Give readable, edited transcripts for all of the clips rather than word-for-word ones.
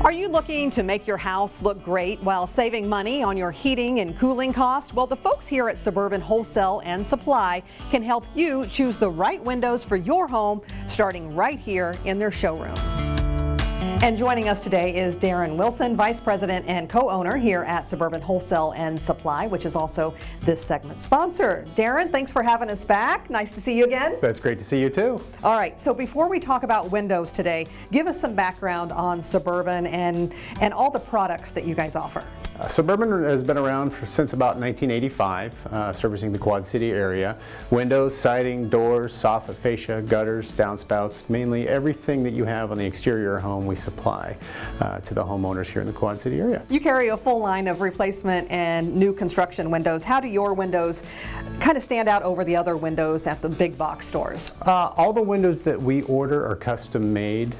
Are you looking to make your house look great while saving money on your heating and cooling costs? Well, the folks here at Suburban Wholesale and Supply can help you choose the right windows for your home, starting right here in their showroom. And joining us today is Darren Wilson, Vice President and co-owner here at Suburban Wholesale and Supply, which is also this segment's sponsor. Darren, thanks for having us back. Nice to see you again. That's great to see you too. All right, so before we talk about windows today, give us some background on Suburban and all the products that you guys offer. Suburban has been around since about 1985, servicing the Quad City area. Windows, siding, doors, soffit, fascia, gutters, downspouts, mainly everything that you have on the exterior home we supply to the homeowners here in the Quad City area. You carry a full line of replacement and new construction windows. How do your windows kind of stand out over the other windows at the big box stores? All the windows that we order are custom made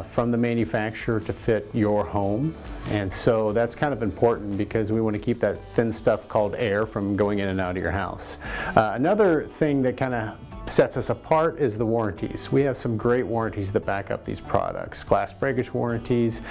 from the manufacturer to fit your home. And so that's kind of important because we want to keep that thin stuff called air from going in and out of your house. Another thing that kind of sets us apart is the warranties. We have some great warranties that back up these products. Glass breakage warranties,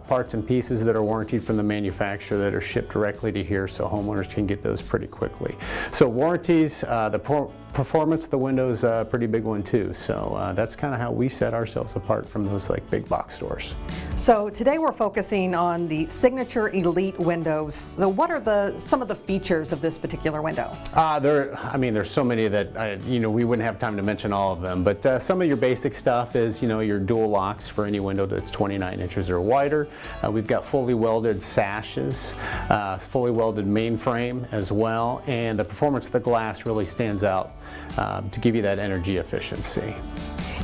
parts and pieces that are warranted from the manufacturer that are shipped directly to here so homeowners can get those pretty quickly. So warranties, the performance of the windows a pretty big one too. So that's kind of how we set ourselves apart from those like big box stores. So today we're focusing on the Signature Elite windows. So what are some of the features of this particular window? There's so many that we wouldn't have time to mention all of them. But some of your basic stuff is your dual locks for any window that's 29 inches or wider. We've got fully welded sashes, fully welded mainframe as well, and the performance of the glass really stands out to give you that energy efficiency.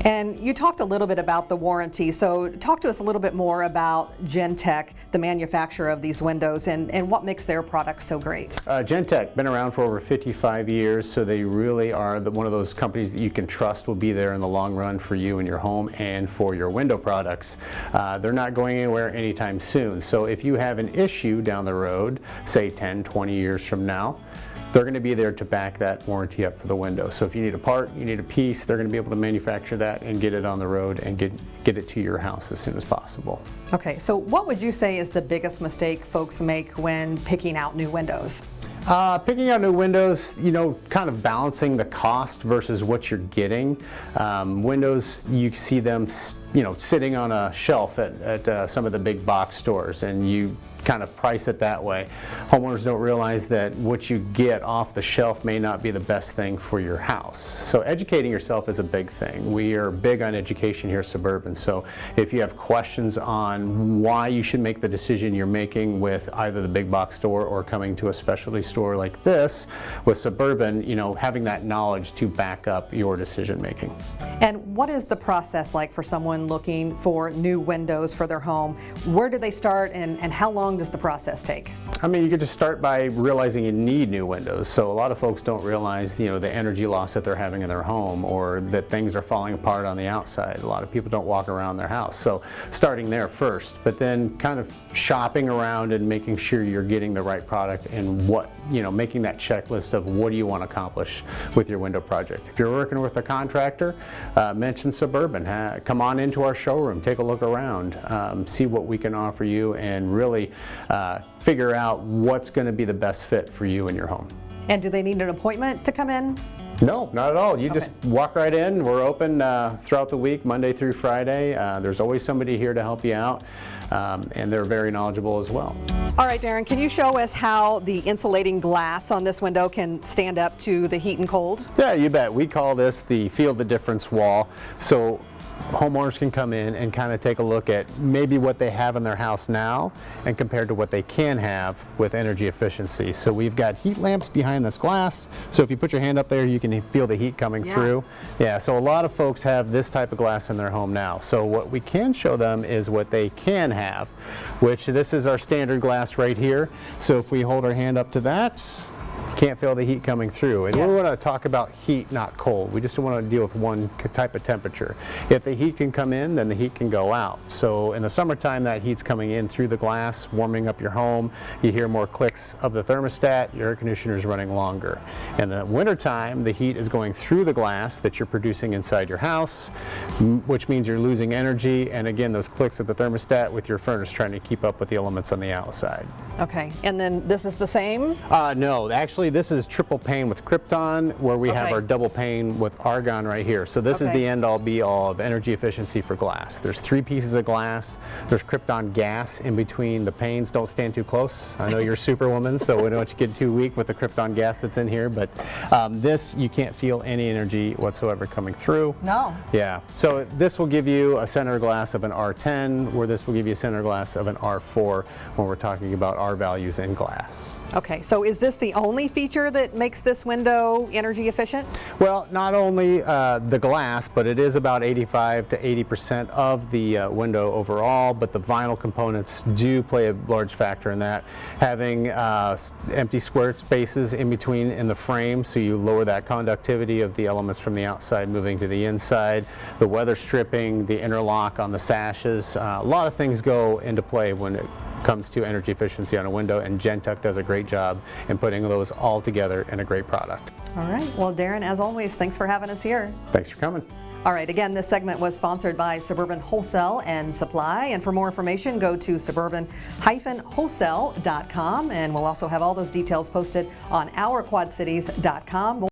And you talked a little bit about the warranty, so talk to us a little bit more about Gentek, the manufacturer of these windows, and what makes their products so great. Gentek, been around for over 55 years, so they really are one of those companies that you can trust will be there in the long run for you and your home and for your window products. They're not going anywhere anytime soon, so if you have an issue down the road, say 10, 20 years from now, they're going to be there to back that warranty up for the window. So if you need a part, you need a piece, they're going to be able to manufacture that and get it on the road and get it to your house as soon as possible. Okay, so what would you say is the biggest mistake folks make when picking out new windows? Picking out new windows, kind of balancing the cost versus what you're getting. Windows, you see them, sitting on a shelf at some of the big box stores, and you kind of price it that way. Homeowners don't realize that what you get off the shelf may not be the best thing for your house. So educating yourself is a big thing. We are big on education here at Suburban, so if you have questions on why you should make the decision you're making with either the big box store or coming to a specialty store like this with Suburban, having that knowledge to back up your decision making. And what is the process like for someone looking for new windows for their home? Where do they start, and how long does the process take? You could just start by realizing you need new windows. So a lot of folks don't realize, the energy loss that they're having in their home, or that things are falling apart on the outside. A lot of people don't walk around their house. So starting there first, but then kind of shopping around and making sure you're getting the right product and making that checklist of what do you want to accomplish with your window project. If you're working with a contractor, mention Suburban. Come on into our showroom, take a look around, see what we can offer you, and really figure out what's going to be the best fit for you and your home. And do they need an appointment to come in? No, not at all. You just walk right in. We're open throughout the week, Monday through Friday. There's always somebody here to help you out, and they're very knowledgeable as well. All right, Darren, can you show us how the insulating glass on this window can stand up to the heat and cold? Yeah, you bet. We call this the Feel the Difference wall. So homeowners can come in and kind of take a look at maybe what they have in their house now and compared to what they can have with energy efficiency. So we've got heat lamps behind this glass, so if you put your hand up there you can feel the heat coming through. Yeah, so a lot of folks have this type of glass in their home now. So what we can show them is what they can have, which this is our standard glass right here. So if we hold our hand up to that, you can't feel the heat coming through. And we want to talk about heat, not cold. We just don't want to deal with one type of temperature. If the heat can come in, then the heat can go out. So in the summertime, that heat's coming in through the glass, warming up your home. You hear more clicks of the thermostat, your air conditioner is running longer. In the wintertime, the heat is going through the glass that you're producing inside your house, which means you're losing energy. And again, those clicks of the thermostat with your furnace trying to keep up with the elements on the outside. Okay, and then this is the same? No, actually this is triple pane with krypton, where we have our double pane with argon right here. So this is the end all be all of energy efficiency for glass. There's 3 pieces of glass. There's krypton gas in between the panes. Don't stand too close. I know you're Superwoman, so we don't want you to get too weak with the krypton gas that's in here, but this, you can't feel any energy whatsoever coming through. No. Yeah, so this will give you a center glass of an R10, where this will give you a center glass of an R4 when we're talking about R values in glass. Okay, so is this the only feature that makes this window energy efficient? Well, not only the glass, but it is about 85 to 80% of the window overall, but the vinyl components do play a large factor in that. Having empty square spaces in between in the frame, so you lower that conductivity of the elements from the outside moving to the inside. The weather stripping, the interlock on the sashes, a lot of things go into play when it comes to energy efficiency on a window, and Gentek does a great job in putting those all together in a great product. All right, well Darren, as always, thanks for having us here. Thanks for coming. All right, again, this segment was sponsored by Suburban Wholesale and Supply, and for more information go to suburban-wholesale.com, and we'll also have all those details posted on ourquadcities.com.